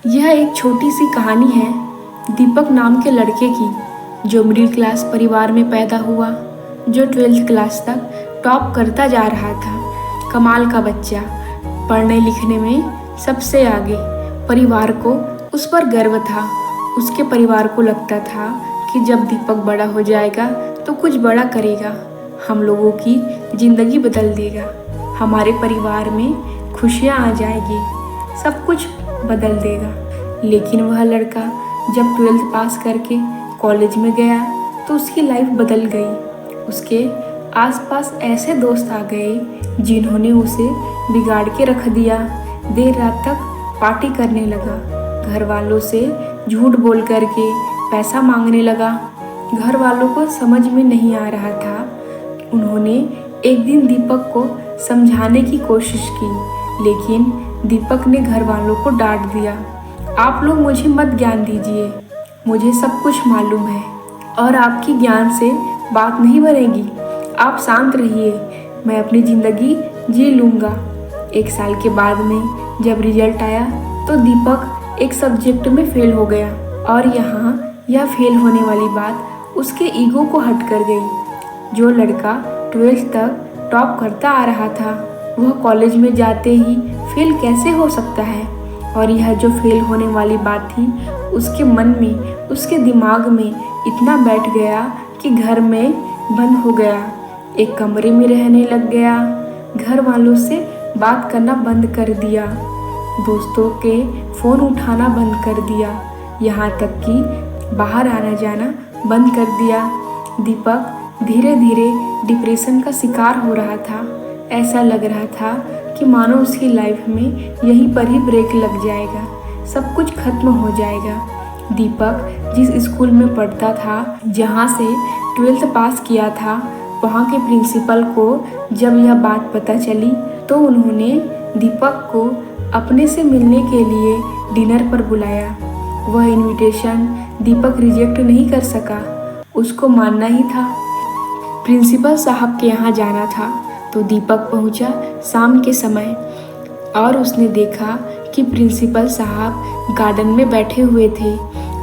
यह एक छोटी सी कहानी है दीपक नाम के लड़के की, जो मिडिल क्लास परिवार में पैदा हुआ, जो 12th क्लास तक टॉप करता जा रहा था। कमाल का बच्चा, पढ़ने लिखने में सबसे आगे। परिवार को उस पर गर्व था। उसके परिवार को लगता था कि जब दीपक बड़ा हो जाएगा तो कुछ बड़ा करेगा, हम लोगों की ज़िंदगी बदल देगा, हमारे परिवार में खुशियाँ आ जाएगी, सब कुछ बदल देगा। लेकिन वह लड़का जब 12th पास करके कॉलेज में गया तो उसकी लाइफ बदल गई। उसके आसपास ऐसे दोस्त आ गए जिन्होंने उसे बिगाड़ के रख दिया। देर रात तक पार्टी करने लगा, घर वालों से झूठ बोल करके पैसा मांगने लगा। घर वालों को समझ में नहीं आ रहा था। उन्होंने एक दिन दीपक को समझाने की कोशिश की, लेकिन दीपक ने घर वालों को डांट दिया। आप लोग मुझे मत ज्ञान दीजिए, मुझे सब कुछ मालूम है और आपकी ज्ञान से बात नहीं बनेगी। आप शांत रहिए, मैं अपनी ज़िंदगी जी लूँगा। 1 साल के बाद में जब रिजल्ट आया तो दीपक एक सब्जेक्ट में फेल हो गया और यहाँ यह फेल होने वाली बात उसके ईगो को हट कर गई। जो लड़का 12th तक टॉप करता आ रहा था, वह कॉलेज में जाते ही फेल कैसे हो सकता है? और यह जो फेल होने वाली बात थी उसके मन में, उसके दिमाग में इतना बैठ गया कि घर में बंद हो गया, एक कमरे में रहने लग गया, घर वालों से बात करना बंद कर दिया, दोस्तों के फ़ोन उठाना बंद कर दिया, यहाँ तक कि बाहर आना जाना बंद कर दिया। दीपक धीरे धीरे डिप्रेशन का शिकार हो रहा था। ऐसा लग रहा था कि मानो उसकी लाइफ में यहीं पर ही ब्रेक लग जाएगा, सब कुछ खत्म हो जाएगा। दीपक जिस स्कूल में पढ़ता था, जहाँ से 12th पास किया था, वहाँ के प्रिंसिपल को जब यह बात पता चली तो उन्होंने दीपक को अपने से मिलने के लिए डिनर पर बुलाया। वह इनविटेशन दीपक रिजेक्ट नहीं कर सका, उसको मानना ही था। प्रिंसिपल साहब के यहाँ जाना था तो दीपक पहुँचा शाम के समय और उसने देखा कि प्रिंसिपल साहब गार्डन में बैठे हुए थे,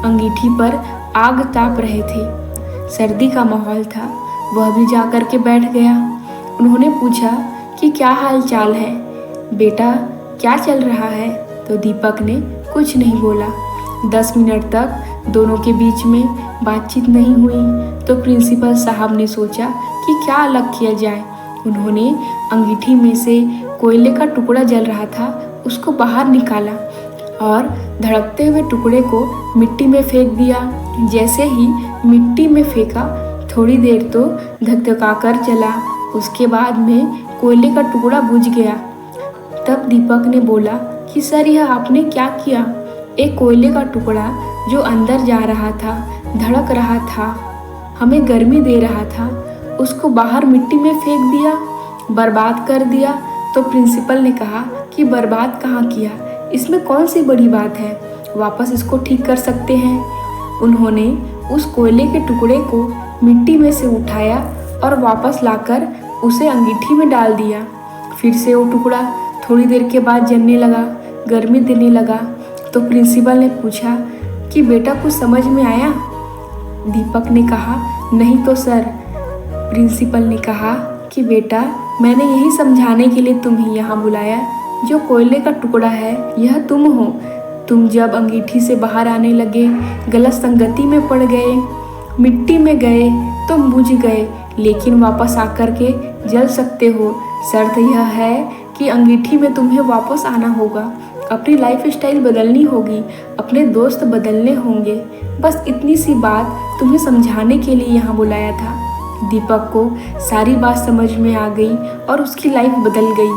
अंगीठी पर आग ताप रहे थे। सर्दी का माहौल था, वह भी जा कर के बैठ गया। उन्होंने पूछा कि क्या हाल चाल है बेटा, क्या चल रहा है? तो दीपक ने कुछ नहीं बोला। 10 मिनट तक दोनों के बीच में बातचीत नहीं हुई तो प्रिंसिपल साहब ने सोचा कि क्या अलग किया जाए। उन्होंने अंगीठी में से कोयले का टुकड़ा जल रहा था, उसको बाहर निकाला और धड़कते हुए टुकड़े को मिट्टी में फेंक दिया। जैसे ही मिट्टी में फेंका, थोड़ी देर तो धकधकाकर चला, उसके बाद में कोयले का टुकड़ा बुझ गया। तब दीपक ने बोला कि सर, यह आपने क्या किया? एक कोयले का टुकड़ा जो अंदर जा रहा था, धड़क रहा था, हमें गर्मी दे रहा था, उसको बाहर मिट्टी में फेंक दिया, बर्बाद कर दिया। तो प्रिंसिपल ने कहा कि बर्बाद कहाँ किया, इसमें कौन सी बड़ी बात है, वापस इसको ठीक कर सकते हैं। उन्होंने उस कोयले के टुकड़े को मिट्टी में से उठाया और वापस लाकर उसे अंगीठी में डाल दिया। फिर से वो टुकड़ा थोड़ी देर के बाद जलने लगा, गर्मी देने लगा। तो प्रिंसिपल ने पूछा कि बेटा कुछ समझ में आया? दीपक ने कहा नहीं तो सर। प्रिंसिपल ने कहा कि बेटा, मैंने यही समझाने के लिए तुम्हें यहाँ बुलाया, जो कोयले का टुकड़ा है यह तुम हो। तुम जब अंगीठी से बाहर आने लगे, गलत संगति में पड़ गए, मिट्टी में गए तो बुझ गए, लेकिन वापस आकर के जल सकते हो। शर्त यह है कि अंगीठी में तुम्हें वापस आना होगा, अपनी लाइफ स्टाइल बदलनी होगी, अपने दोस्त बदलने होंगे। बस इतनी सी बात तुम्हें समझाने के लिए यहाँ बुलाया था। दीपक को सारी बात समझ में आ गई और उसकी लाइफ बदल गई।